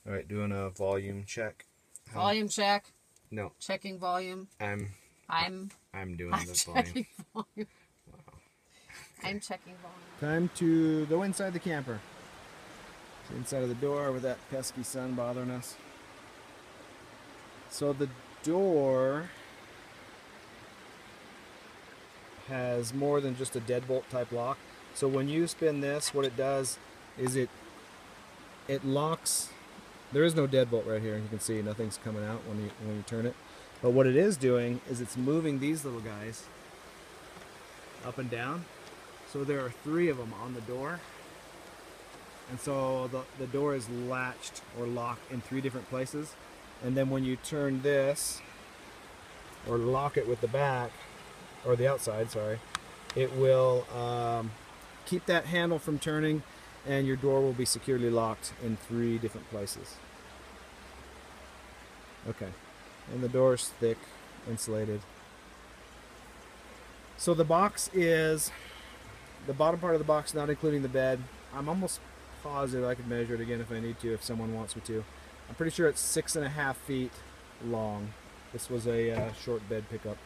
All right, doing a volume check. Volume check. No. Checking volume. I'm doing the volume. Checking volume. Wow. I'm checking volume. Time to go inside the camper. Inside of the door with that pesky sun bothering us. So the door has more than just a deadbolt type lock. So when you spin this, what it does is it locks. There is no deadbolt right here. You can see nothing's coming out when you turn it. But what it is doing is it's moving these little guys up and down. So there are 3 of them on the door. And so the door is latched or locked in 3 different places. And then when you turn this, or lock it with the back, or the outside, sorry, it will keep that handle from turning, and your door will be securely locked in 3 different places. Okay, and the door's thick, insulated. So the box is, the bottom part of the box, not including the bed, I'm almost positive I could measure it again if I need to, if someone wants me to. I'm pretty sure it's 6.5 feet long. This was a short bed pickup.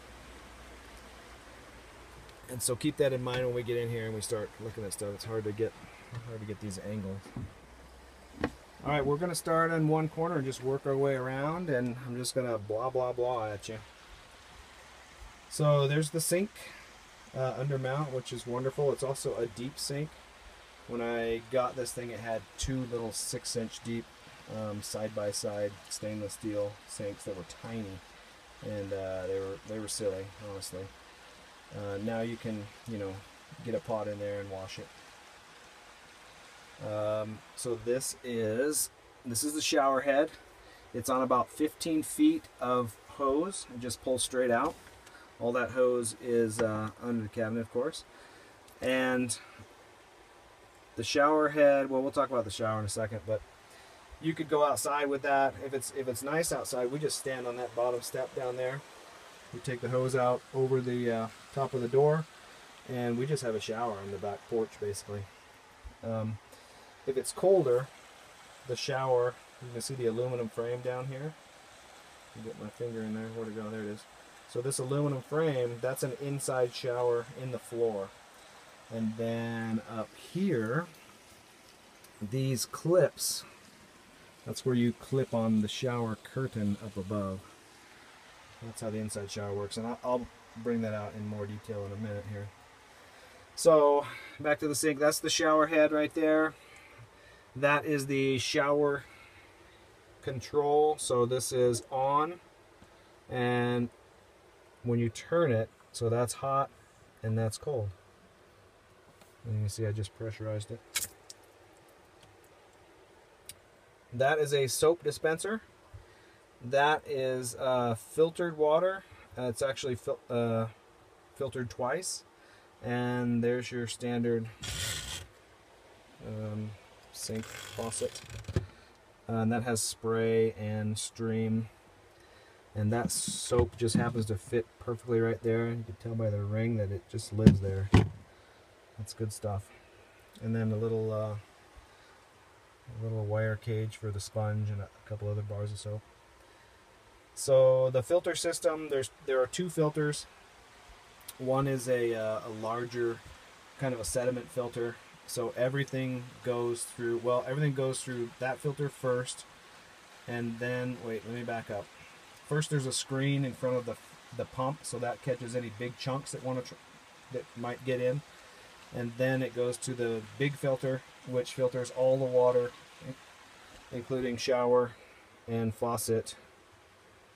And so keep that in mind when we get in here and we start looking at stuff. It's hard to get these angles. All right, we're gonna start in one corner and just work our way around, and I'm just gonna blah blah blah at you. So there's the sink under mount, which is wonderful. It's also a deep sink. When I got this thing, it had 2 little 6-inch deep side-by-side stainless steel sinks that were tiny, and they were silly, honestly. Now you can, get a pot in there and wash it. So this is the shower head. It's on about 15 feet of hose. It just pulls straight out. All that hose is under the cabinet, of course. And the shower head, well, we'll talk about the shower in a second, but you could go outside with that. If it's nice outside, we just stand on that bottom step down there. We take the hose out over the top of the door, and we just have a shower on the back porch, basically. If it's colder, the shower, you can see the aluminum frame down here. Get my finger in there. Where'd it go? There it is. So this aluminum frame, that's an inside shower in the floor. And then up here, these clips, that's where you clip on the shower curtain up above. That's how the inside shower works, and I'll bring that out in more detail in a minute here. So back to the sink. That's the shower head right there. That is the shower control. So this is on, and when you turn it, so that's hot and that's cold. And you can see I just pressurized it. That is a soap dispenser. That is filtered water. It's actually filtered twice. And there's your standard sink faucet. And that has spray and stream. And that soap just happens to fit perfectly right there. You can tell by the ring that it just lives there. That's good stuff. And then a little wire cage for the sponge and a couple other bars of soap. So the filter system, there are 2 filters. One is a larger kind of a sediment filter. So everything goes through, everything goes through that filter first. And then, wait, let me back up. First there's a screen in front of the pump, so that catches any big chunks that might get in. And then it goes to the big filter, which filters all the water, including shower and faucet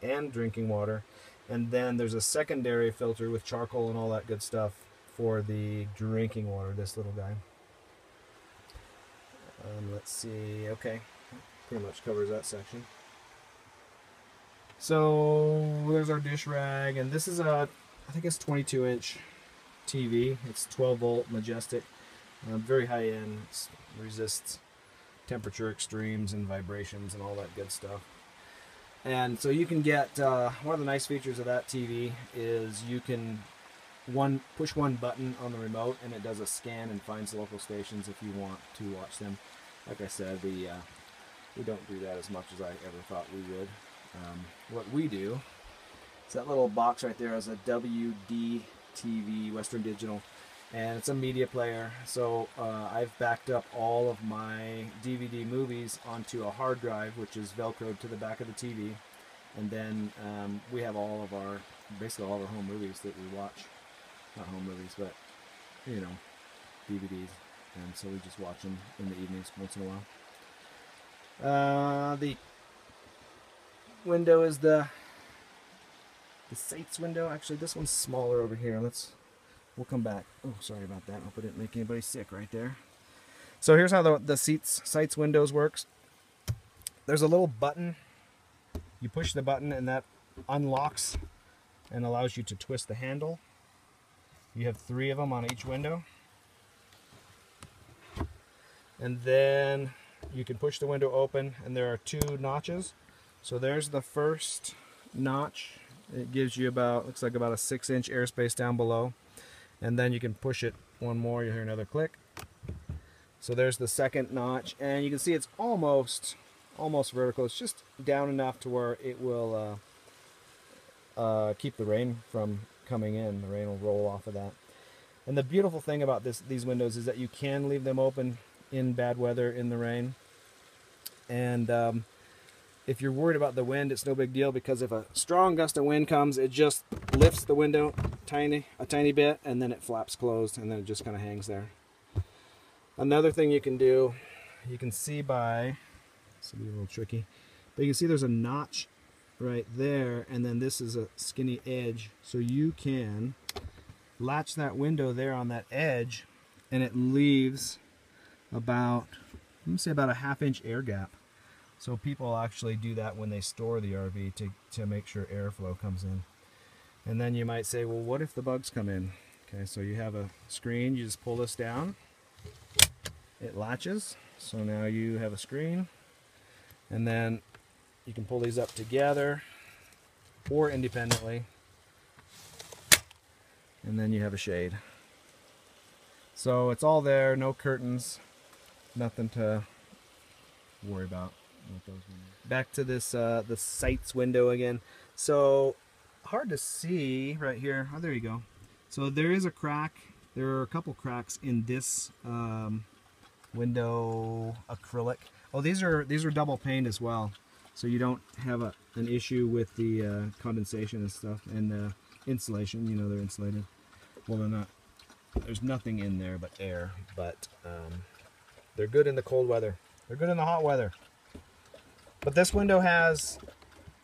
and drinking water. And then there's a secondary filter with charcoal and all that good stuff for the drinking water, this little guy. Let's see, okay, pretty much covers that section. So there's our dish rag, and this is I think it's 22-inch TV. It's 12-volt Majestic, very high end. It resists temperature extremes and vibrations and all that good stuff. And so you can get one of the nice features of that TV is you can push one button on the remote and it does a scan and finds local stations if you want to watch them. Like I said, the we don't do that as much as I ever thought we would. What we do is that little box right there has a WD-TV, Western Digital, and it's a media player. So I've backed up all of my DVD movies onto a hard drive, which is Velcroed to the back of the TV. And then we have all of our, basically all of our home movies that we watch. Not home movies, but, you know, DVDs. And so we just watch them in the evenings once in a while. The window is the sights window. Actually, this one's smaller over here. We'll come back. Oh, sorry about that. Hope I didn't make anybody sick right there. So here's how the sights windows works. There's a little button. You push the button and that unlocks and allows you to twist the handle. You have 3 of them on each window. And then you can push the window open, and there are 2 notches. So there's the first notch. It gives you looks like about a 6-inch airspace down below. And then you can push it one more, you'll hear another click. So there's the second notch, and you can see it's almost vertical. It's just down enough to where it will keep the rain from coming in. The rain will roll off of that. And the beautiful thing about these windows is that you can leave them open in bad weather, in the rain. And if you're worried about the wind, it's no big deal, because if a strong gust of wind comes, it just lifts the window a tiny bit, and then it flaps closed, and then it just kind of hangs there. Another thing you can do, you can see it's a little tricky, but you can see there's a notch right there, and then this is a skinny edge, so you can latch that window there on that edge, and it leaves about, let me say, about a 1/2-inch air gap. So people actually do that when they store the RV to make sure airflow comes in. And then you might say, well, what if the bugs come in? Okay, so you have a screen, you just pull this down, it latches, so now you have a screen, and then you can pull these up together or independently, and then you have a shade. So it's all there, no curtains, nothing to worry about. Back to this the sights window again. So hard to see right here. Oh, there you go. So there is a crack. There are a couple cracks in this window acrylic. Oh, these are double paned as well, so you don't have an issue with the condensation and stuff, and insulation. You know, they're insulated. Well, they're not. There's nothing in there but air, but they're good in the cold weather. They're good in the hot weather. But this window has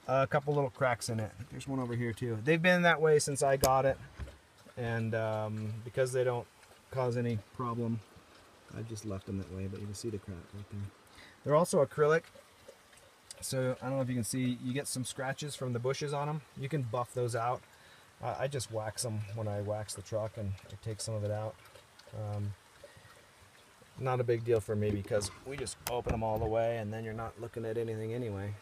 a couple little cracks in it. There's one over here too. They've been that way since I got it, and because they don't cause any problem, I just left them that way, but you can see the crack right there. They're also acrylic, so I don't know if you can see, you get some scratches from the bushes on them. You can buff those out. I just wax them when I wax the truck, and it takes some of it out. Not a big deal for me, because we just open them all the way, and then you're not looking at anything anyway.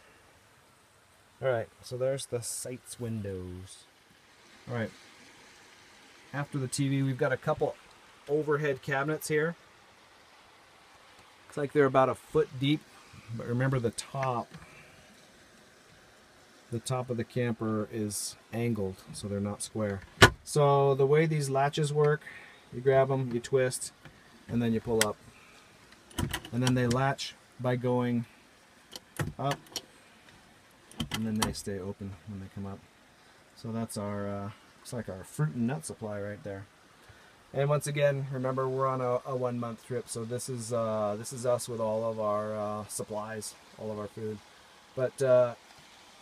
Alright, so there's the sights windows. Alright, after the TV, we've got a couple overhead cabinets here. Looks like they're about 1 foot deep, but remember the top of the camper is angled, so they're not square. So the way these latches work, you grab them, you twist, and then you pull up. And then they latch by going up, and then they stay open when they come up. So that's our, looks like our fruit and nut supply right there. And once again, remember, we're on a 1-month trip, so this is us with all of our supplies, all of our food. But a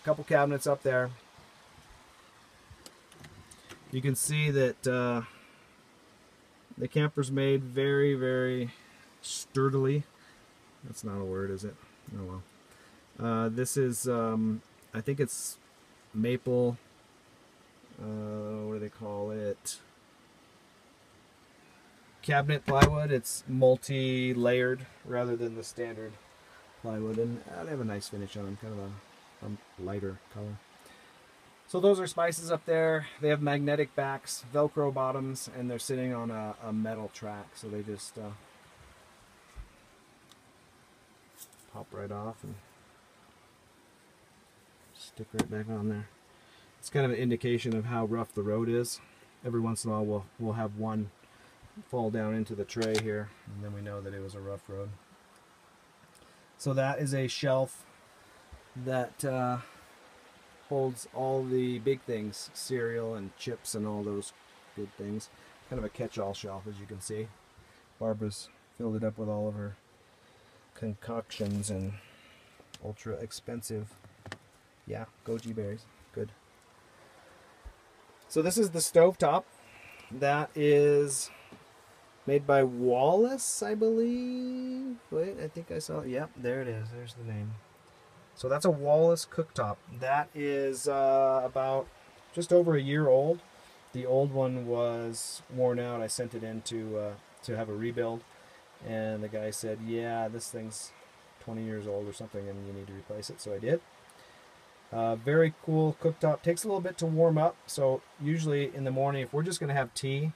couple cabinets up there. You can see that the camper's made very, very sturdily. That's not a word, is it? Oh well. This is, I think it's maple, what do they call it? Cabinet plywood. It's multi-layered rather than the standard plywood, and they have a nice finish on them, kind of a lighter color. So those are spices up there. They have magnetic backs, Velcro bottoms, and they're sitting on a metal track, so they just pop right off and Stick right back on there. It's kind of an indication of how rough the road is. Every once in a while we'll have one fall down into the tray here, and then we know that it was a rough road. So that is a shelf that holds all the big things, cereal and chips and all those good things. Kind of a catch-all shelf, as you can see. Barbara's filled it up with all of her concoctions and ultra expensive, yeah, goji berries. Good. So this is the stovetop. That is made by Wallace, I believe. Wait, I think I saw it. Yep, there it is. There's the name. So that's a Wallace cooktop. That is about just over a year old. The old one was worn out. I sent it in to have a rebuild, and the guy said, yeah, this thing's 20 years old or something, and you need to replace it. So I did. Very cool cooktop. Takes a little bit to warm up. So usually in the morning, if we're just going to have tea,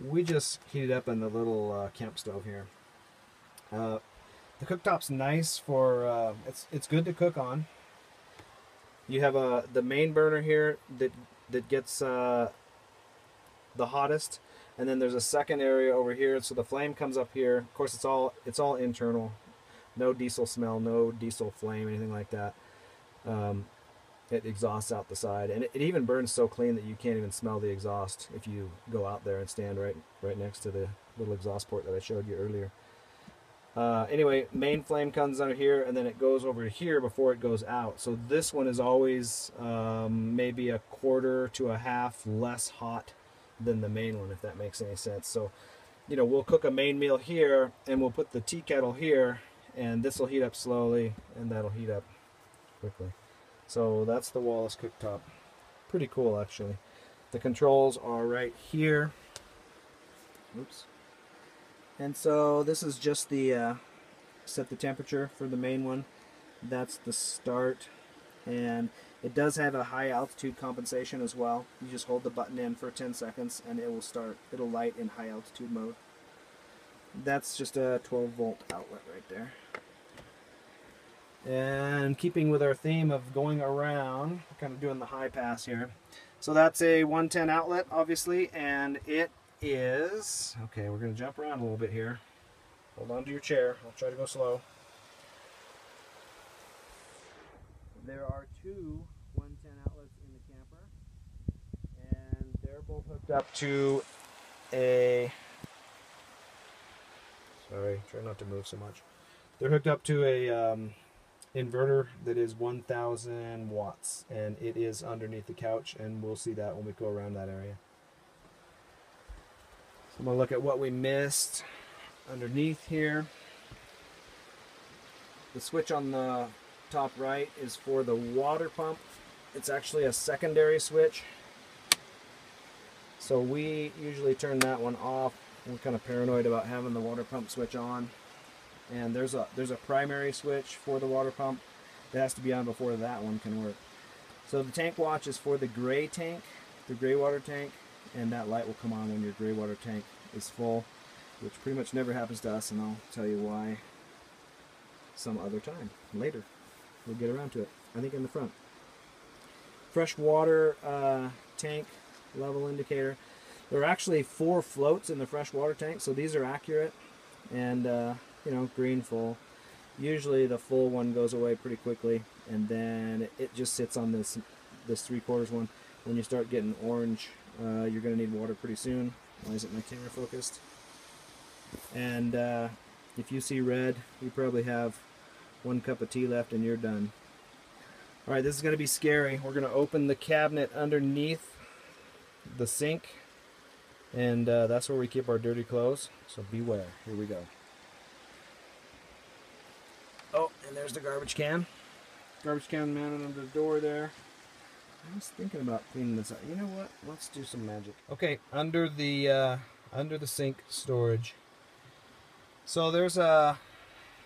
we just heat it up in the little camp stove here. The cooktop's nice for, it's good to cook on. You have the main burner here that gets the hottest, and then there's a second area over here, so the flame comes up here. Of course, it's all internal. No diesel smell, no diesel flame, anything like that. It exhausts out the side, and it even burns so clean that you can't even smell the exhaust if you go out there and stand right next to the little exhaust port that I showed you earlier. Anyway, main flame comes under here, and then it goes over here before it goes out. So this one is always maybe a quarter to a half less hot than the main one, if that makes any sense. So, you know, we'll cook a main meal here, and we'll put the tea kettle here, and this will heat up slowly, and that'll heat up quickly. So that's the Wallace cooktop. Pretty cool, actually. The controls are right here. Oops. And so this is just the set the temperature for the main one. That's the start, and it does have a high altitude compensation as well. You just hold the button in for 10 seconds and it will start. It'll light in high altitude mode. That's just a 12-volt outlet right there. And keeping with our theme of going around, we're kind of doing the high pass here. So that's a 110 outlet, obviously, and it is, okay, we're going to jump around a little bit here. Hold on to your chair. I'll try to go slow. There are two 110 outlets in the camper, and they're both hooked up to a, sorry, try not to move so much. They're hooked up to a inverter that is 1,000 watts, and it is underneath the couch, and we'll see that when we go around that area. So I'm going to look at what we missed underneath here. The switch on the top right is for the water pump. It's actually a secondary switch, so we usually turn that one off. We're kind of paranoid about having the water pump switch on. And there's a primary switch for the water pump that has to be on before that one can work. So the tank watch is for the gray tank, the gray water tank, and that light will come on when your gray water tank is full, which pretty much never happens to us, and I'll tell you why some other time later. We'll get around to it, I think, in the front. Fresh water tank level indicator. There are actually 4 floats in the fresh water tank, so these are accurate, and you know, green full. Usually the full one goes away pretty quickly, and then it just sits on this 3/4 one. When you start getting orange, you're going to need water pretty soon. Why isn't my camera focused? And if you see red, you probably have 1 cup of tea left and you're done. Alright, this is going to be scary. We're going to open the cabinet underneath the sink, and that's where we keep our dirty clothes, so beware. Here we go. Oh, and there's the garbage can. Garbage can mounted under the door there. I was thinking about cleaning this up. You know what? Let's do some magic. Okay, under the sink storage. So there's a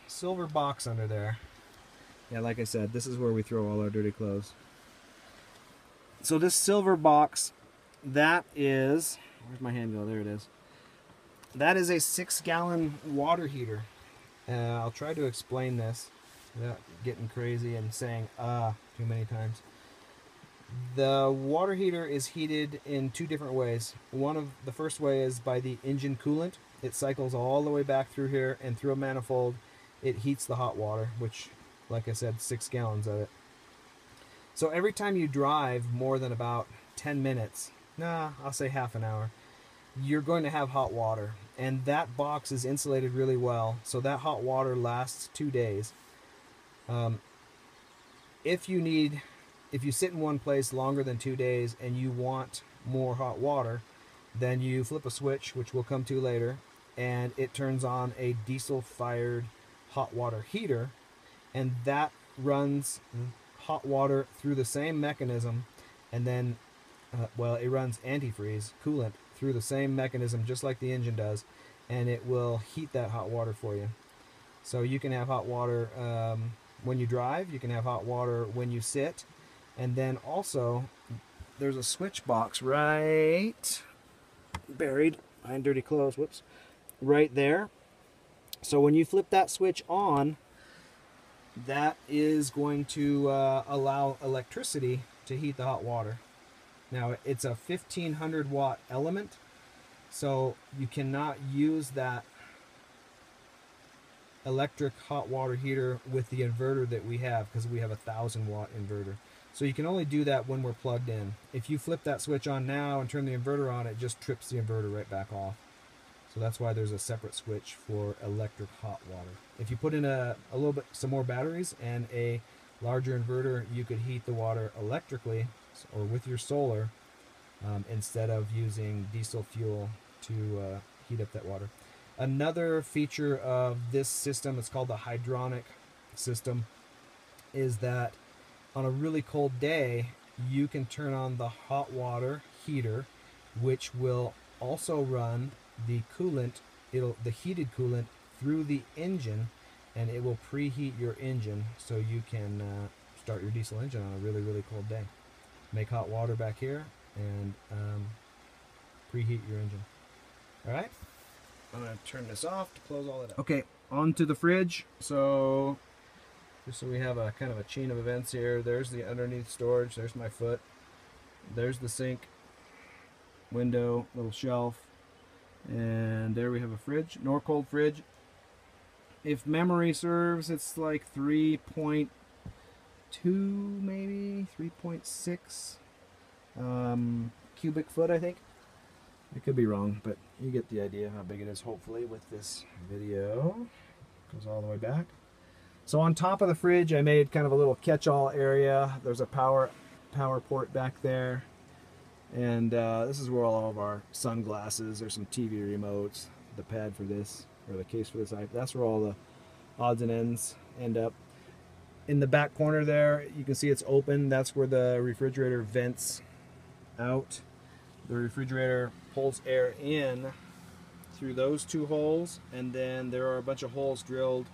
silver box under there. Yeah, like I said, this is where we throw all our dirty clothes. So this silver box, that is, where's my hand go? There it is. That is a 6-gallon water heater. I'll try to explain this. without getting crazy and saying too many times. The water heater is heated in two different ways. The first way is by the engine coolant. It cycles all the way back through here, and through a manifold it heats the hot water, which, like I said, 6 gallons of it. So every time you drive more than about 10 minutes, I'll say half an hour, you're going to have hot water. And that box is insulated really well, so that hot water lasts 2 days. If you sit in one place longer than 2 days and you want more hot water, then you flip a switch, which we'll come to later, and it turns on a diesel-fired hot water heater, and that runs hot water through the same mechanism, and then, it runs antifreeze, coolant, through the same mechanism, just like the engine does, and it will heat that hot water for you. So you can have hot water when you drive, you can have hot water when you sit, and then also there's a switch box right buried behind dirty clothes, whoops, right there. So when you flip that switch on, that is going to allow electricity to heat the hot water. Now, it's a 1500 watt element, so you cannot use that electric hot water heater with the inverter that we have, because we have a 1000 watt inverter. So you can only do that when we're plugged in. If you flip that switch on now and turn the inverter on, it just trips the inverter right back off. So that's why there's a separate switch for electric hot water. If you put in some more batteries and a larger inverter, you could heat the water electrically or with your solar instead of using diesel fuel to heat up that water. Another feature of this system, it's called the hydronic system, is that on a really cold day, you can turn on the hot water heater, which will also run the coolant, the heated coolant, through the engine, and it will preheat your engine so you can start your diesel engine on a really, really cold day. Make hot water back here and preheat your engine. All right? I'm going to turn this off to close all that up. Okay, on to the fridge. So, just so we have a kind of a chain of events here, there's the underneath storage, there's my foot, there's the sink, window, little shelf, and there we have a fridge, Norcold fridge. If memory serves, it's like 3.2, maybe 3.6 cubic foot, I think. I could be wrong, but you get the idea how big it is, hopefully, with this video. Goes all the way back. So on top of the fridge, I made kind of a little catch-all area. There's a power port back there. And this is where all of our sunglasses, there's some TV remotes, the pad for this, or the case for this. That's where all the odds and ends end up. In the back corner there, you can see it's open. That's where the refrigerator vents out. The refrigerator pulls air in through those two holes, and then there are a bunch of holes drilled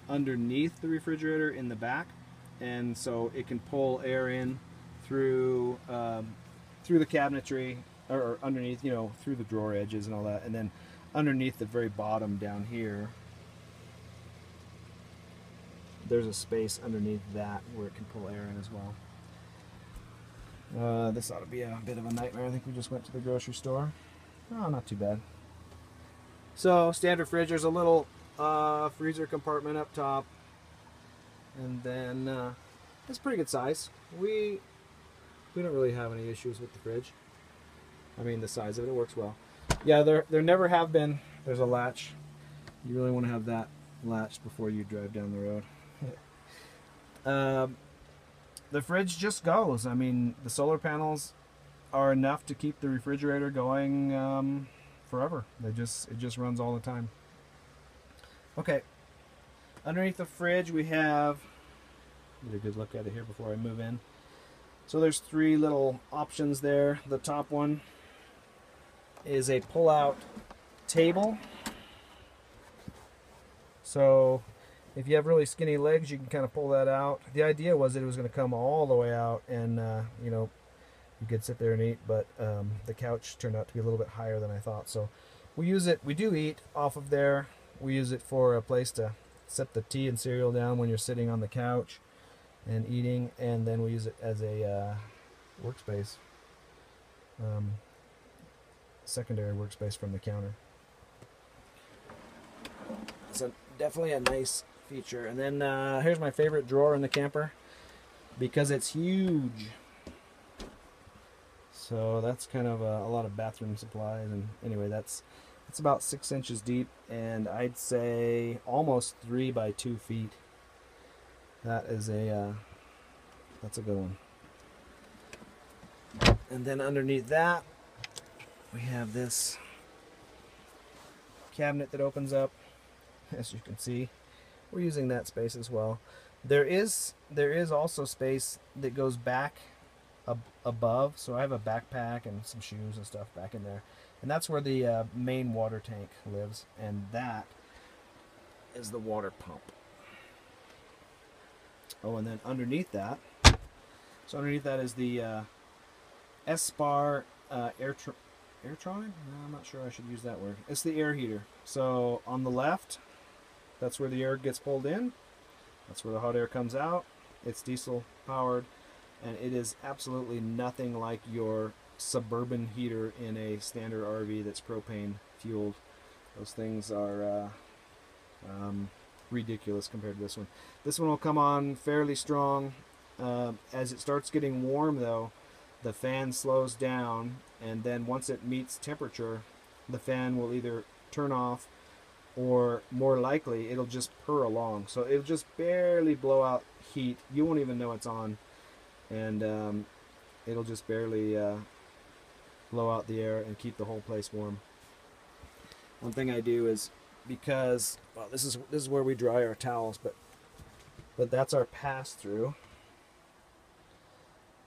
underneath the refrigerator in the back, and so it can pull air in through through the cabinetry, or underneath, you know, through the drawer edges and all that, and then underneath the very bottom down here, there's a space underneath that where it can pull air in as well. This ought to be a bit of a nightmare. I think we just went to the grocery store. Oh, not too bad. So, standard fridge. There's a little freezer compartment up top, and then it's pretty good size. We don't really have any issues with the fridge. I mean, the size of it works well. Yeah, there never have been. There's a latch. You really want to have that latched before you drive down the road. The fridge just goes. I mean, the solar panels are enough to keep the refrigerator going forever. It just runs all the time. Okay, underneath the fridge we have, get a good look at it here before I move in. So there's three little options there. The top one is a pull-out table. So if you have really skinny legs, you can kind of pull that out. The idea was that it was going to come all the way out, and you know, you could sit there and eat, but the couch turned out to be a little bit higher than I thought. So we use it. We do eat off of there. We use it for a place to set the tea and cereal down when you're sitting on the couch and eating, and then we use it as a workspace, secondary workspace from the counter. So definitely a nice feature. And then here's my favorite drawer in the camper because it's huge. So that's kind of a lot of bathroom supplies. And anyway, it's about 6 inches deep, and I'd say almost 3 by 2 feet. That is that's a good one. And then underneath that, we have this cabinet that opens up. As you can see, we're using that space as well. There is also space that goes back above, so I have a backpack and some shoes and stuff back in there, and that's where the main water tank lives, and that is the water pump. Oh, and then underneath that, so underneath that is the S-Bar Airtronic? No, I'm not sure I should use that word. It's the air heater. So on the left, that's where the air gets pulled in. That's where the hot air comes out. It's diesel powered, and it is absolutely nothing like your suburban heater in a standard RV that's propane fueled. Those things are ridiculous compared to this one. This one will come on fairly strong. As it starts getting warm though, the fan slows down, and then once it meets temperature, the fan will either turn off, or more likely it'll just purr along. So it'll just barely blow out heat. You won't even know it's on, and it'll just barely blow out the air and keep the whole place warm. One thing I do is, because well, this is where we dry our towels, but that's our pass through.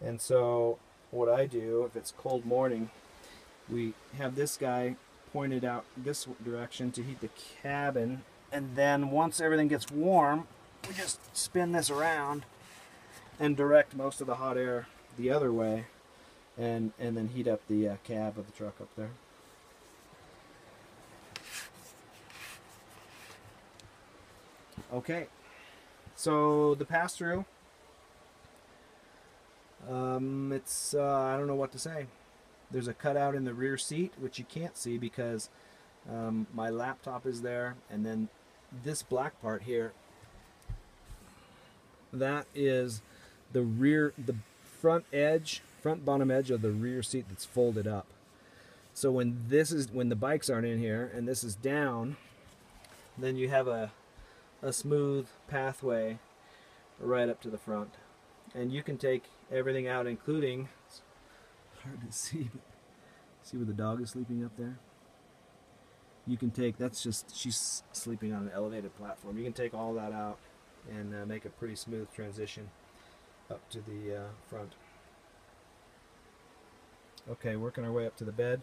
And so what I do, if it's cold morning, we have this guy pointed out this direction to heat the cabin, and then once everything gets warm, we just spin this around and direct most of the hot air the other way, and then heat up the cab of the truck up there. Okay, so the pass-through, it's I don't know what to say. There's a cutout in the rear seat, which you can't see because my laptop is there, and then this black part here, that is the front bottom edge of the rear seat that's folded up. So when the bikes aren't in here and this is down, then you have a smooth pathway right up to the front, and you can take everything out, including, it's hard to see, but see where the dog is sleeping up there? You can take, she's sleeping on an elevated platform. You can take all that out and make a pretty smooth transition up to the front. Okay, working our way up to the bed.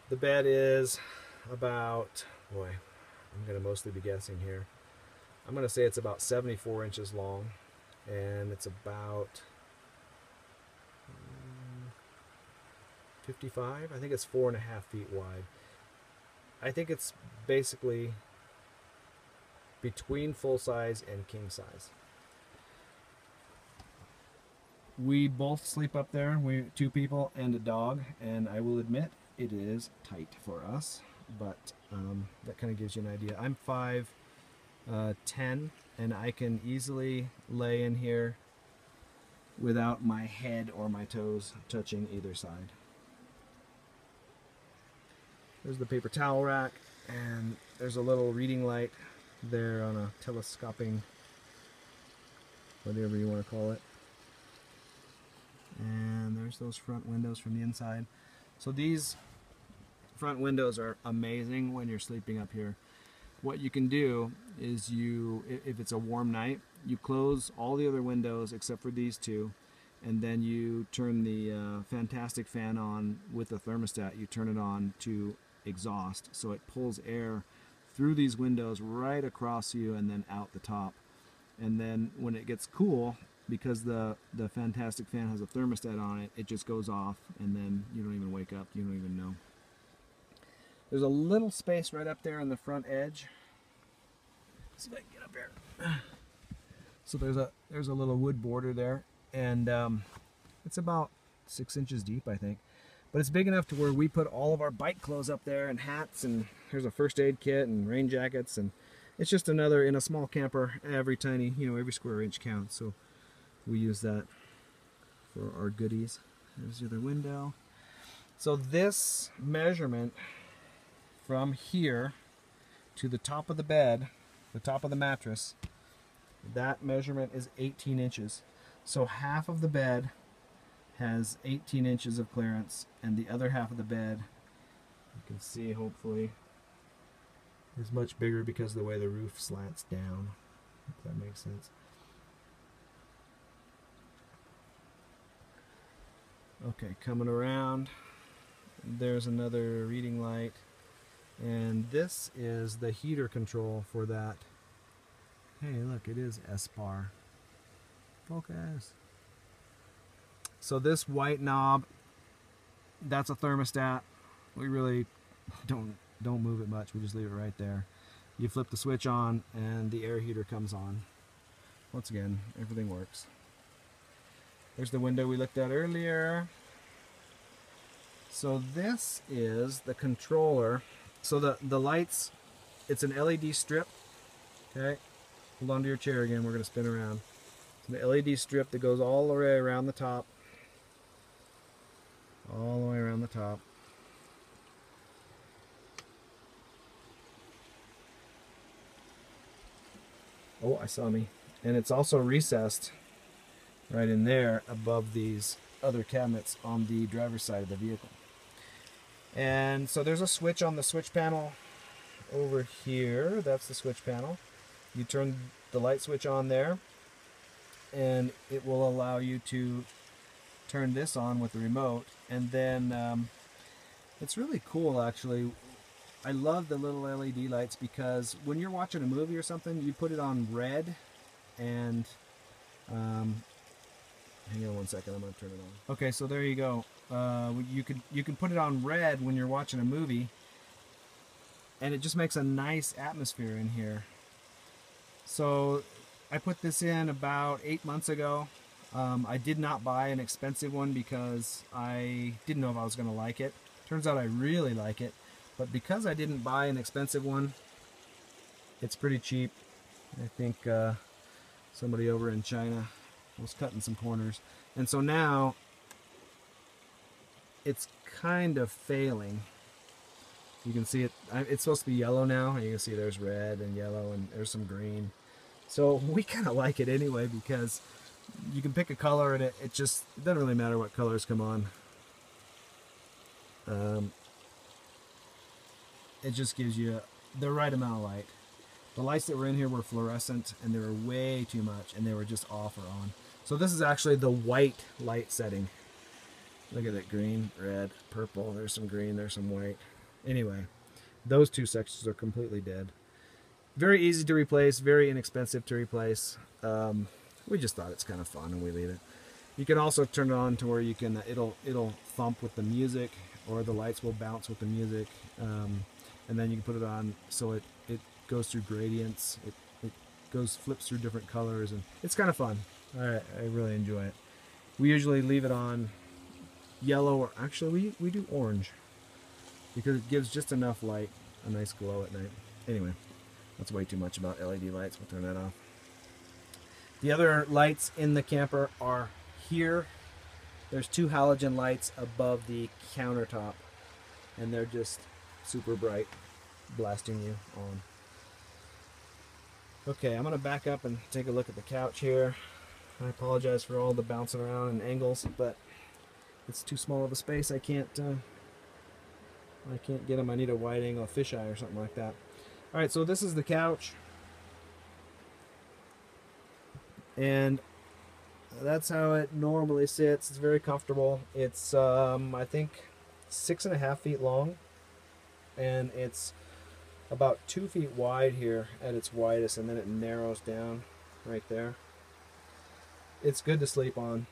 The bed is about, boy, I'm going to mostly be guessing here. I'm going to say it's about 74 inches long, and it's about 55. I think it's 4.5 feet wide. I think it's basically between full size and king size. We both sleep up there. We 2 people and a dog, and I will admit it is tight for us, but that kind of gives you an idea. I'm 5'10", and I can easily lay in here without my head or my toes touching either side. There's the paper towel rack, and there's a little reading light there on a telescoping, whatever you want to call it. And there's those front windows from the inside. So these front windows are amazing when you're sleeping up here. What you can do is if it's a warm night, you close all the other windows except for these 2, and then you turn the fantastic fan on with the thermostat. You turn it on to exhaust, so it pulls air through these windows right across you and then out the top. And then when it gets cool, because the fantastic fan has a thermostat on it, it just goes off, and then you don't even wake up, you don't even know. There's a little space right up there on the front edge See if I can get up here. So there's a little wood border there, and it's about 6 inches deep, I think. But it's big enough to where we put all of our bike clothes up there, and hats, and here's a first aid kit and rain jackets, and it's just another, in a small camper, every tiny, every square inch counts. So we use that for our goodies. There's the other window. So this measurement from here to the top of the bed, the top of the mattress, that measurement is 18 inches. So half of the bed has 18 inches of clearance, and the other half of the bed, you can see hopefully, is much bigger because of the way the roof slants down, if that makes sense. Okay, coming around, there's another reading light, and this is the heater control for that. Hey, look, it is S-bar. Focus. So this white knob, that's a thermostat. We really don't move it much. We just leave it right there. You flip the switch on and the air heater comes on. Once again, everything works. There's the window we looked at earlier. So this is the controller. So the lights, it's an LED strip. Okay, hold on to your chair again. We're going to spin around. It's an LED strip that goes all the way around the top. All the way around the top. Oh, I saw me. And it's also recessed right in there above these other cabinets on the driver's side of the vehicle. And so there's a switch on the switch panel over here. That's the switch panel. You turn the light switch on there, and it will allow you to turn this on with the remote. And then it's really cool, actually. I love the little LED lights because when you're watching a movie or something, you put it on red, and hang on one second, I'm going to turn it on. Okay, so there you go. You can put it on red when you're watching a movie, and it just makes a nice atmosphere in here. So I put this in about 8 months ago. I did not buy an expensive one because I didn't know if I was going to like it. Turns out I really like it. But because I didn't buy an expensive one, it's pretty cheap. I think somebody over in China was cutting some corners. And so now it's kind of failing. You can see it, it's supposed to be yellow now, and you can see there's red and yellow and there's some green. So we kind of like it anyway because you can pick a color and it doesn't really matter what colors come on. It just gives you the right amount of light. The lights that were in here were fluorescent, and they were way too much, and they were just off or on. So this is actually the white light setting. Look at it, green, red, purple, there's some green, there's some white. Anyway, those two sections are completely dead. Very easy to replace, very inexpensive to replace. We just thought it's kind of fun, and we leave it. You can also turn it on to where you can, it'll thump with the music, or the lights will bounce with the music. And then you can put it on so it goes through gradients. It flips through different colors, and it's kind of fun. I really enjoy it. We usually leave it on yellow, or actually we do orange because it gives just enough light, a nice glow at night. Anyway, that's way too much about LED lights. We'll turn that off. The other lights in the camper are here. There's 2 halogen lights above the countertop, and they're just super bright, blasting you on. Okay, I'm gonna back up and take a look at the couch here. I apologize for all the bouncing around and angles, but it's too small of a space. I can't get them. I need a wide angle fisheye or something like that. All right, so this is the couch, and that's how it normally sits. It's very comfortable. It's I think 6.5 feet long, and it's about 2 feet wide here at its widest, and then it narrows down right there. It's good to sleep on.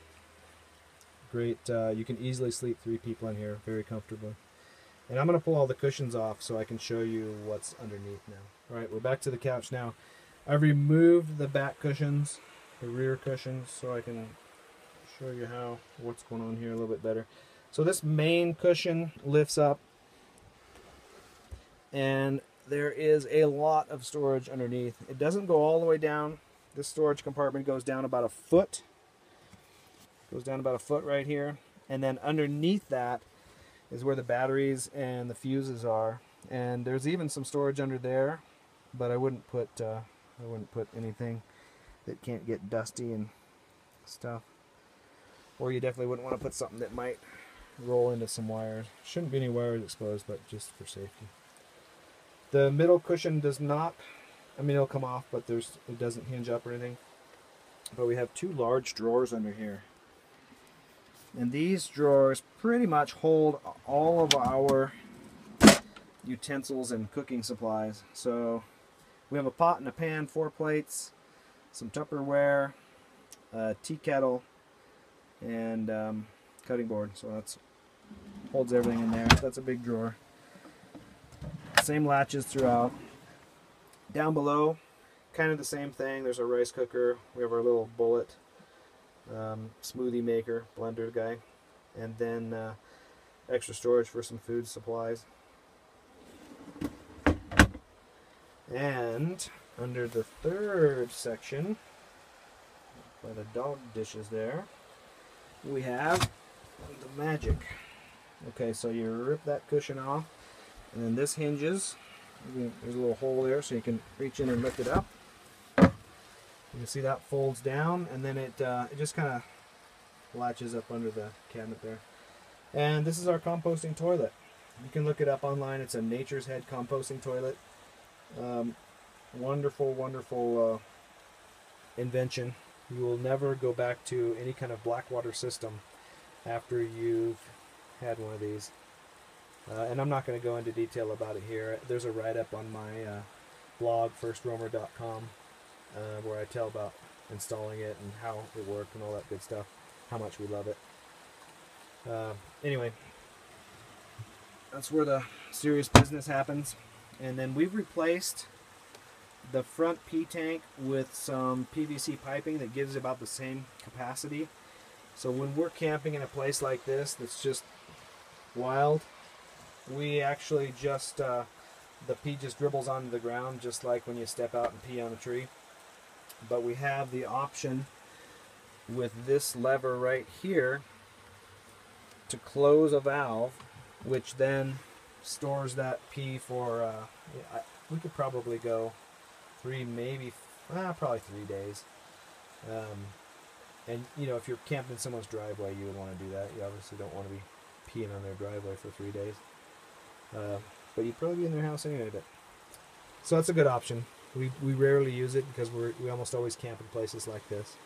Great, you can easily sleep 3 people in here very comfortably. And I'm going to pull all the cushions off so I can show you what's underneath now. Alright, we're back to the couch now. I've removed the back cushions, the rear cushions, so I can show you what's going on here a little bit better. So this main cushion lifts up, and there is a lot of storage underneath. It doesn't go all the way down. This storage compartment goes down about a foot. Goes down about a foot right here, and then underneath that is where the batteries and the fuses are. And there's even some storage under there, but I wouldn't put anything that can't get dusty and stuff. Or you definitely wouldn't want to put something that might roll into some wires. Shouldn't be any wires exposed, but just for safety. The middle cushion does not, I mean, it'll come off, but it doesn't hinge up or anything. But we have two large drawers under here. And these drawers pretty much hold all of our utensils and cooking supplies. So we have a pot and a pan, 4 plates, some Tupperware, a tea kettle, and cutting board. So that's holds everything in there. That's a big drawer. Same latches throughout. Down below, kind of the same thing. There's a rice cooker. We have our little bullet smoothie maker, blender guy, and then extra storage for some food supplies. And under the third section, by the dog dishes there, we have the magic. Okay, so you rip that cushion off, and then this hinges. There's a little hole there, so you can reach in and lift it up. You can see that folds down, and then it just kind of latches up under the cabinet there. And this is our composting toilet. You can look it up online. It's a Nature's Head composting toilet. Wonderful, wonderful invention. You will never go back to any kind of black water system after you've had one of these. And I'm not going to go into detail about it here. There's a write-up on my blog, FirstRoamer.com, where I tell about installing it and how it worked and all that good stuff, how much we love it. Anyway, that's where the serious business happens. And then we've replaced the front P tank with some PVC piping that gives about the same capacity. So when we're camping in a place like this that's just wild, we actually just, the pee just dribbles onto the ground just like when you step out and pee on a tree. But we have the option with this lever right here to close a valve, which then stores that pee for, we could probably go probably 3 days. And you know, if you're camping in someone's driveway, you would want to do that. You obviously don't want to be peeing on their driveway for 3 days. But you'd probably be in their house anyway. So that's a good option. We rarely use it because we almost always camp in places like this.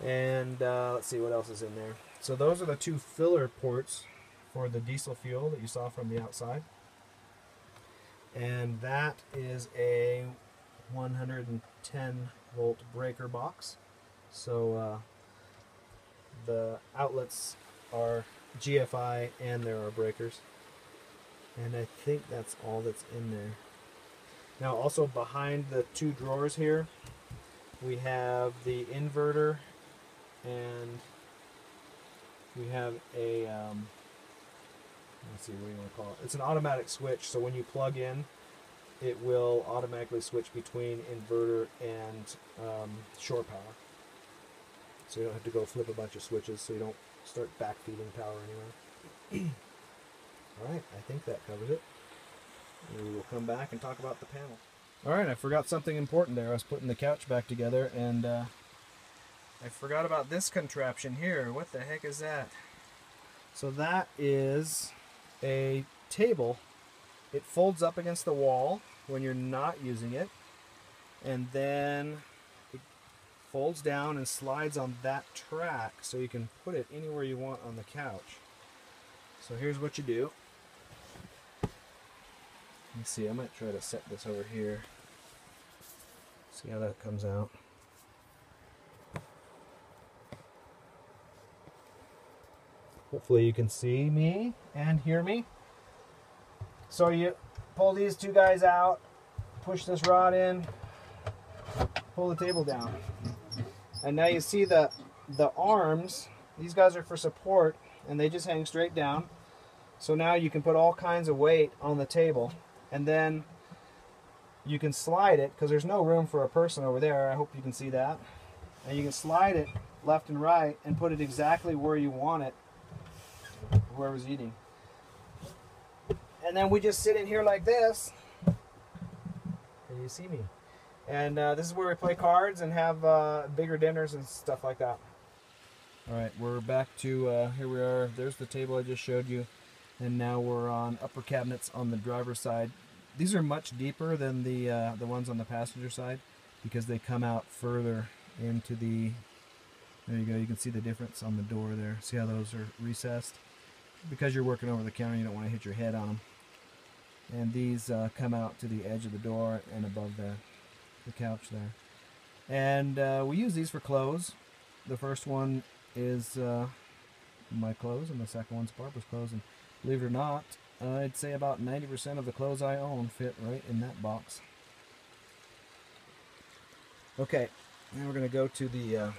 And let's see what else is in there. So those are the two filler ports for the diesel fuel that you saw from the outside. And that is a 110 volt breaker box. So the outlets are GFI and there are breakers. And I think that's all that's in there. Now also behind the two drawers here, we have the inverter, and we have a, let's see, what do you want to call it? It's an automatic switch, so when you plug in, it will automatically switch between inverter and shore power. So you don't have to go flip a bunch of switches, so you don't start backfeeding power anywhere. Alright, I think that covers it. We will come back and talk about the panel. Alright, I forgot something important there. I was putting the couch back together, and I forgot about this contraption here. What the heck is that? So that is a table. It folds up against the wall when you're not using it, and then it folds down and slides on that track so you can put it anywhere you want on the couch. So here's what you do. Let's see, I might try to set this over here. See how that comes out. Hopefully you can see me and hear me. So you pull these two guys out, push this rod in, pull the table down. And now you see the arms, these guys are for support, and they just hang straight down. So now you can put all kinds of weight on the table, and then you can slide it, because there's no room for a person over there. I hope you can see that. And you can slide it left and right and put it exactly where you want it, whoever's eating. And then we just sit in here like this. Can you see me? And this is where we play cards and have bigger dinners and stuff like that. All right, we're back to, here we are. There's the table I just showed you. And now we're on upper cabinets on the driver's side. These are much deeper than the ones on the passenger side because they come out further into the, there you go, you can see the difference on the door there. See how those are recessed? Because you're working over the counter, you don't want to hit your head on them. And these come out to the edge of the door and above the couch there. And we use these for clothes. The first one is my clothes, and the second one's Barbara's clothes. And believe it or not, I'd say about 90% of the clothes I own fit right in that box. Okay, now we're going to go to the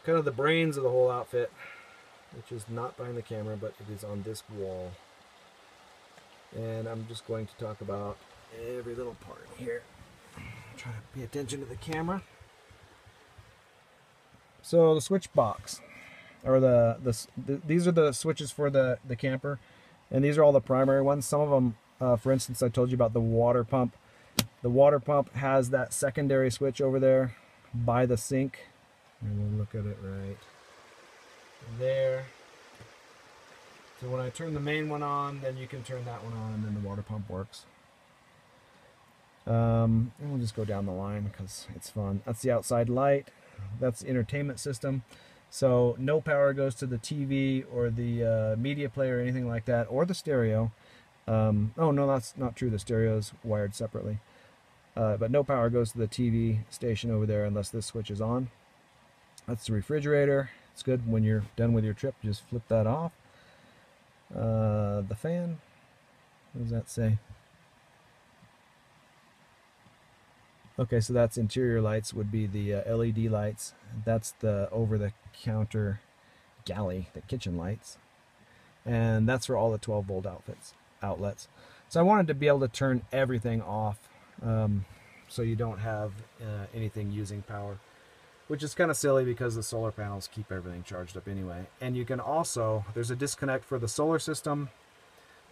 kind of the brains of the whole outfit, which is not behind the camera, but it is on this wall. And I'm just going to talk about every little part here. Try to pay attention to the camera. So the switch box, or these are the switches for the camper, and these are all the primary ones. Some of them, for instance, I told you about the water pump. The water pump has that secondary switch over there by the sink, and we'll look at it right there. So when I turn the main one on, then you can turn that one on, and then the water pump works. And we'll just go down the line because it's fun. That's the outside light. That's the entertainment system. So no power goes to the TV or the media player or anything like that, or the stereo. Oh no, that's not true. The stereo is wired separately. But no power goes to the TV station over there unless this switch is on. That's the refrigerator. It's good when you're done with your trip. Just flip that off. The fan. What does that say? Okay, so that's interior lights, would be the LED lights. That's the over-the-counter galley, the kitchen lights. And that's for all the 12-volt outlets. So I wanted to be able to turn everything off so you don't have anything using power, which is kind of silly because the solar panels keep everything charged up anyway. And you can also, there's a disconnect for the solar system,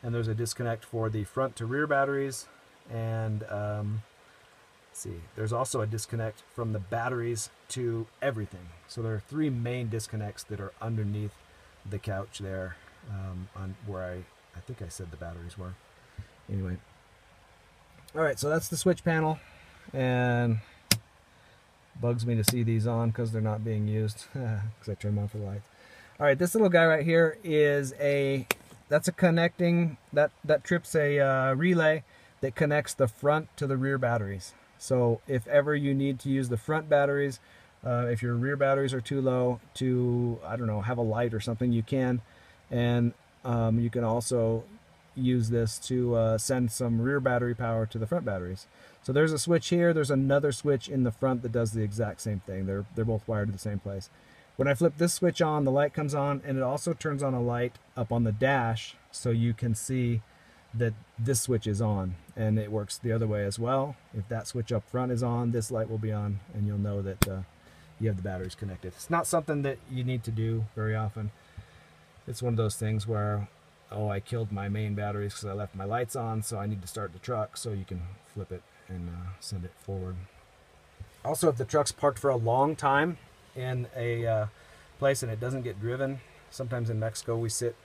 and there's a disconnect for the front to rear batteries, and see, there's also a disconnect from the batteries to everything. So there are 3 main disconnects that are underneath the couch there, on where I think I said the batteries were. Anyway, all right, so that's the switch panel, and bugs me to see these on because they're not being used because I turned them on for the lights. All right, this little guy right here is that's a connecting, that trips a relay that connects the front to the rear batteries. So if ever you need to use the front batteries, if your rear batteries are too low to, I don't know, have a light or something, you can. And you can also use this to send some rear battery power to the front batteries. So there's a switch here. There's another switch in the front that does the exact same thing. They're both wired to the same place. When I flip this switch on, the light comes on, and it also turns on a light up on the dash so you can see that this switch is on, and it works the other way as well. If that switch up front is on, this light will be on, and you'll know that you have the batteries connected. It's not something that you need to do very often. It's one of those things where, oh, I killed my main batteries because I left my lights on, so I need to start the truck, so you can flip it and send it forward. Also, if the truck's parked for a long time in a place and it doesn't get driven, sometimes in Mexico we sit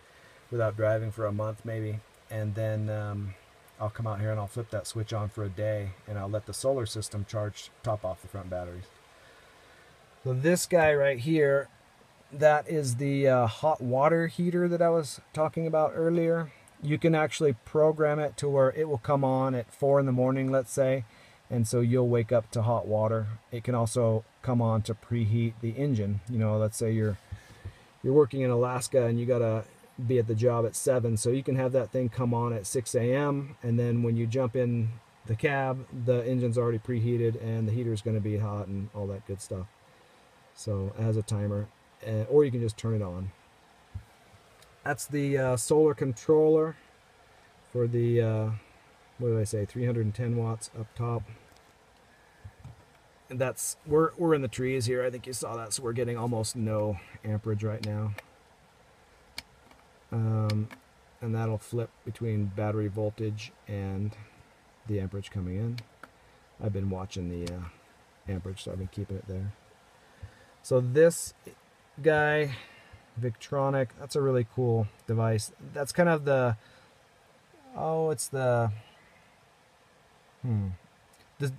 without driving for a month maybe, and then I'll come out here and I'll flip that switch on for a day, and I'll let the solar system top off the front batteries. So this guy right here, that is the hot water heater that I was talking about earlier. You can actually program it to where it will come on at 4 in the morning, let's say, and so you'll wake up to hot water. It can also come on to preheat the engine. You know, let's say you're working in Alaska and you gotta be at the job at 7, so you can have that thing come on at 6 a.m. and then when you jump in the cab, the engine's already preheated and the heater's going to be hot and all that good stuff. So it has a timer, or you can just turn it on. That's the solar controller for the, what did I say, 310 watts up top. And that's, we're in the trees here. I think you saw that, so we're getting almost no amperage right now. And that'll flip between battery voltage and the amperage coming in. I've been watching the amperage, so I've been keeping it there. So this guy, Victronic, that's a really cool device. That's kind of the, it's the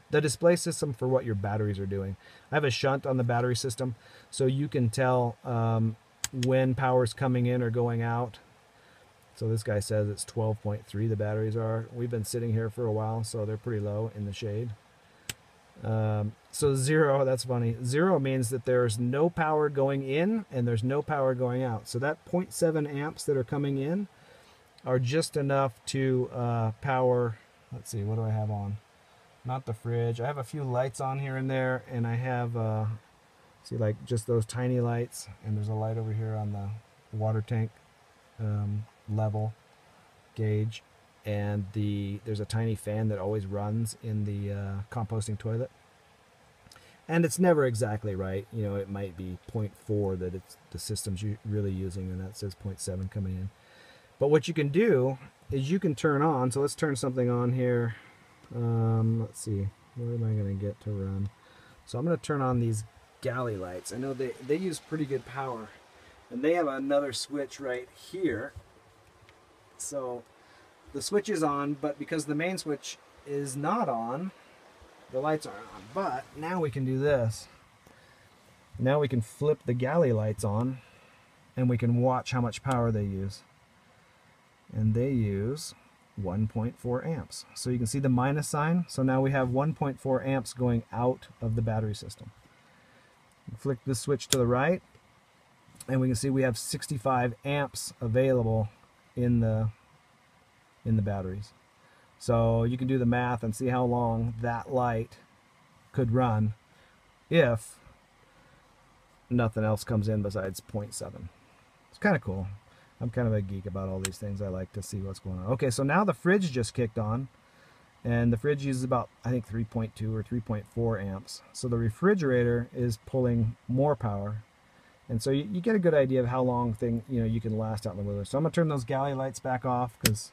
display system for what your batteries are doing. I have a shunt on the battery system, so you can tell when power's coming in or going out. So this guy says it's 12.3 the batteries are. We've been sitting here for a while, so they're pretty low in the shade. So 0, that's funny. 0 means that there's no power going in and there's no power going out. So that 0.7 amps that are coming in are just enough to power, let's see, what do I have on? Not the fridge. I have a few lights on here and there, and I have, see, like just those tiny lights, and there's a light over here on the water tank level gauge, and there's a tiny fan that always runs in the composting toilet. And it's never exactly right. You know, it might be 0.4 that it's the system's really using, and that says 0.7 coming in. But what you can do is you can turn on, so let's turn something on here. Let's see, what am I going to get to run? So I'm going to turn on these galley lights. I know they use pretty good power, and they have another switch right here. So the switch is on, but because the main switch is not on, the lights aren't on. But now we can do this. Now we can flip the galley lights on, and we can watch how much power they use. And they use 1.4 amps. So you can see the minus sign. So now we have 1.4 amps going out of the battery system. Flick this switch to the right, and we can see we have 65 amps available in the batteries. So you can do the math and see how long that light could run if nothing else comes in besides 0.7. It's kind of cool. I'm kind of a geek about all these things. I like to see what's going on. Okay, so now the fridge just kicked on, and the fridge uses about, I think, 3.2 or 3.4 amps. So the refrigerator is pulling more power, and so you get a good idea of how long you can last out in the wheeler. So I'm gonna turn those galley lights back off because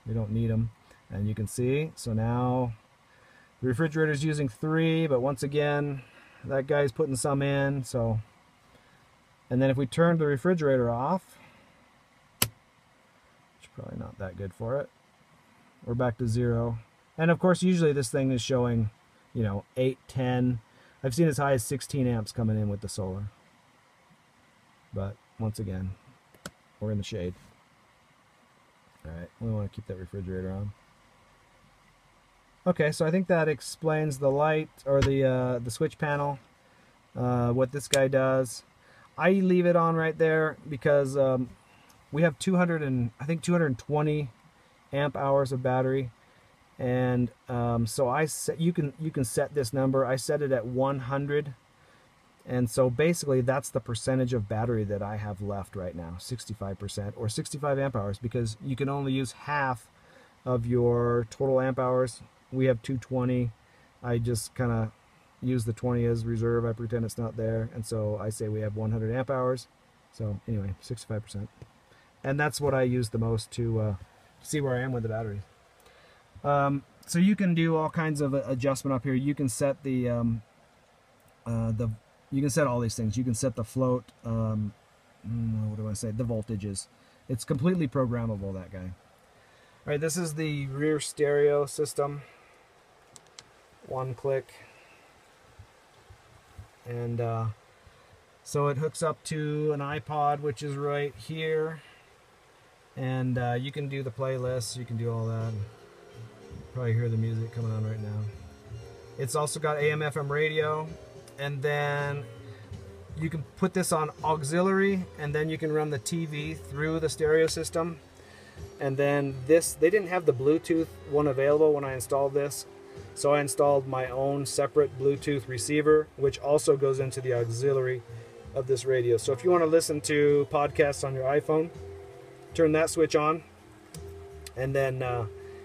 we don't need them. And you can see, so now the refrigerator's using 3, but once again, that guy's putting some in. So, and then if we turn the refrigerator off, it's probably not that good for it, we're back to 0. And of course, usually this thing is showing, 8, 10. I've seen as high as 16 amps coming in with the solar. But once again, we're in the shade. All right, we want to keep that refrigerator on. Okay, so I think that explains the light, or the switch panel, what this guy does. I leave it on right there because we have 220 amp hours of battery, and so you can set this number. I set it at 100, and so basically that's the percentage of battery that I have left right now, 65% or 65 amp hours, because you can only use half of your total amp hours. We have 220. I just kind of use the 20 as reserve. I pretend it's not there, and so I say we have 100 amp hours. So anyway, 65%, and that's what I use the most to see where I am with the batteries. So you can do all kinds of adjustment up here. You can set you can set all these things. You can set the float. What do I say? The voltages. It's completely programmable, that guy. All right, this is the rear stereo system. One click, and so it hooks up to an iPod, which is right here, and you can do the playlist. You can do all that. Probably hear the music coming on right now. It's also got AM/FM radio, and then you can put this on auxiliary, and then you can run the TV through the stereo system. And then this, they didn't have the Bluetooth one available when I installed this. So I installed my own separate Bluetooth receiver, which also goes into the auxiliary of this radio. So if you want to listen to podcasts on your iPhone, turn that switch on, and then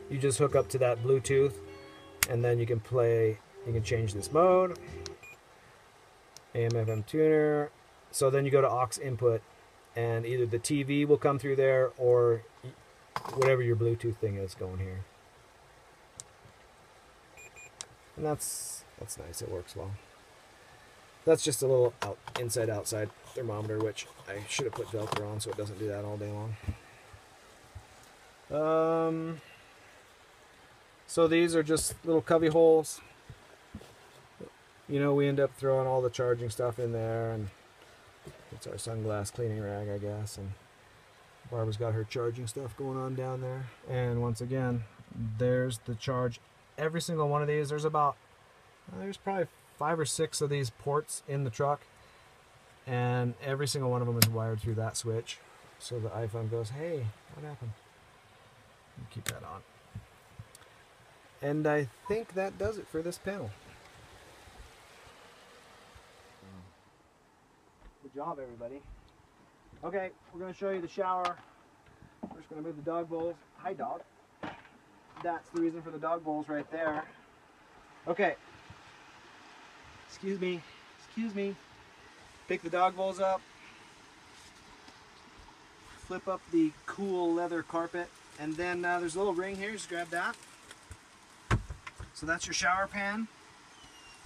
you just hook up to that Bluetooth, and then you can change this mode, AM FM tuner. So then you go to aux input, and either the TV will come through there or whatever your Bluetooth thing is going here. And that's nice, it works well. That's just a little inside-outside thermometer, which I should have put Velcro on so it doesn't do that all day long. So these are just little cubby holes. You know, we end up throwing all the charging stuff in there, and it's our sunglass cleaning rag, I guess. And Barbara's got her charging stuff going on down there. And once again, there's the charge. Every single one of these, there's probably 5 or 6 of these ports in the truck, and every single one of them is wired through that switch. So the iPhone goes, hey, what happened? Keep that on. And I think that does it for this panel. Good job, everybody. Okay, we're going to show you the shower. We're just going to move the dog bowls. Hi, dog. That's the reason for the dog bowls right there. Okay. Excuse me. Excuse me. Pick the dog bowls up. Flip up the cool leather carpet. And then there's a little ring here. Just grab that. So that's your shower pan.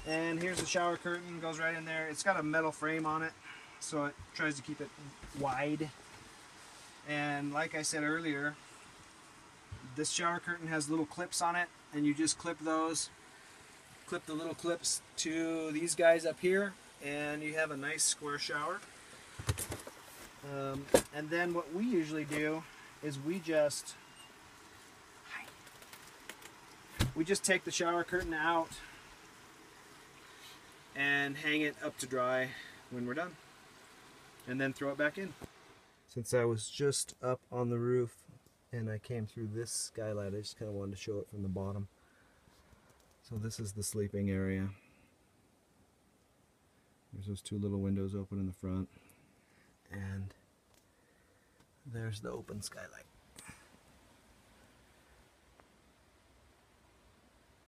And here's the shower curtain. Goes right in there. It's got a metal frame on it, so it tries to keep it wide. And like I said earlier, this shower curtain has little clips on it, and you just clip those. Clip the little clips to these guys up here, and you have a nice square shower. And then what we usually do is we just take the shower curtain out and hang it up to dry when we're done, and then throw it back in. Since I was just up on the roof and I came through this skylight, I just kind of wanted to show it from the bottom. So this is the sleeping area. There's those 2 little windows open in the front, and there's the open skylight.